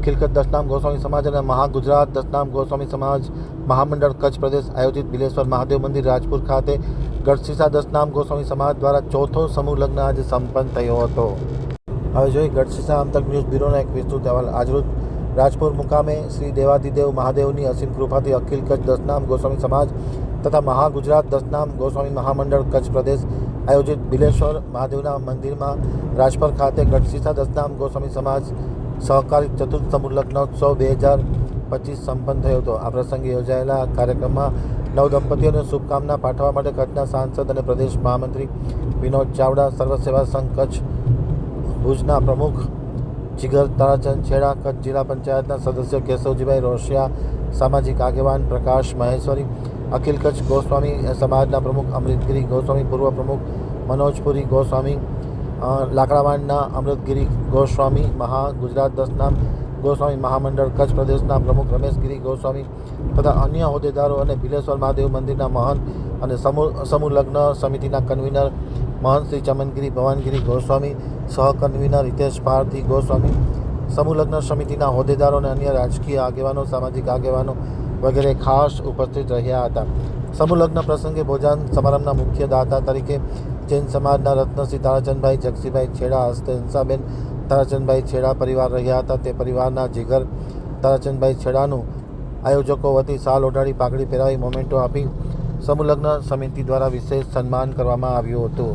અખિલ કચ્છ દશનામ ગોસ્વામી સમાજ અને મહાગુજરાત દશનામ ગોસ્વામી સમાજ મહામંડળ કચ્છ પ્રદેશ આયોજિત બિલેશ્વર મહાદેવ મંદિર રાજપુર ખાતે ગઢશીસા દશનામ ગોસ્વામી સમાજ દ્વારા ચોથો સમૂહ લગ્ન આજે સંપન્ન થયો હતો। હવે જોઈએ ગઢશીસા આમતક ન્યૂઝ બ્યુરોનો એક વિસ્તૃત અહેવાલ। આજરોજ રાજપુર મુકામે શ્રી દેવાદિદેવ મહાદેવની અસીમ કૃપાથી અખિલ કચ્છ દશનામ ગોસ્વામી સમાજ તથા મહાગુજરાત દશનામ ગોસ્વામી મહામંડળ કચ્છ પ્રદેશ આયોજિત બિલેશ્વર મહાદેવના મંદિરમાં રાજપુર ખાતે ગઢશીસા દશનામ ગોસ્વામી સમાજ સહકારી ચતુર્થ સમૂહ લગ્નોત્સવ 2025 સંપન્ન થયો હતો। આ પ્રસંગે યોજાયેલા કાર્યક્રમમાં નવદંપતીઓને શુભકામના પાઠવવા માટે કચ્છના સાંસદ અને પ્રદેશ મહામંત્રી વિનોદ ચાવડા, સર્વ સેવા સંઘ કચ્છ ભુજના પ્રમુખ જીગર તારાચંદ છેડા, કચ્છ જિલ્લા પંચાયતના સદસ્ય કેશવજીભાઈ રોશિયા, સામાજિક આગેવાન પ્રકાશ મહેશ્વરી, અખિલ કચ્છ ગોસ્વામી સમાજના પ્રમુખ અમૃતગીરી ગોસ્વામી, પૂર્વ પ્રમુખ મનોજપુરી ગોસ્વામી, લાકડાવાડના અમૃતગીરી ગોસ્વામી, મહાગુજરાત દશનામ ગોસ્વામી મહામંડળ કચ્છ પ્રદેશના પ્રમુખ રમેશગીરી ગોસ્વામી તથા અન્ય હોદ્દેદારો અને બિલેશ્વર મહાદેવ મંદિરના મહંત અને સમૂહ લગ્ન સમિતિના કન્વીનર મહંત શ્રી ચમનગીરી ભવાનગીરી ગોસ્વામી, સહકન્વીનર હિતેશ ભારતી ગોસ્વામી, સમૂહ લગ્ન સમિતિના હોદ્દેદારો અને અન્ય રાજકીય આગેવાનો, સામાજિક આગેવાનો વગેરે ખાસ ઉપસ્થિત રહ્યા હતા। સમૂહ લગ્ન પ્રસંગે ભોજન સમારંભના મુખ્ય દાતા તરીકે જૈન સમાજના રત્નશ્રી તારાચંદભાઈ જગસીભાઈ છેડા હસ્તે હંસાબેન તારાચંદભાઈ છેડા પરિવાર રહ્યા હતા। તે પરિવારના જીગર તારાચંદભાઈ છેડાનું આયોજકો વતી શાલ ઓઢાડી, પાઘડી પહેરાવી, મોમેન્ટો આપી સમૂહ લગ્ન સમિતિ દ્વારા વિશેષ સન્માન કરવામાં આવ્યું હતું।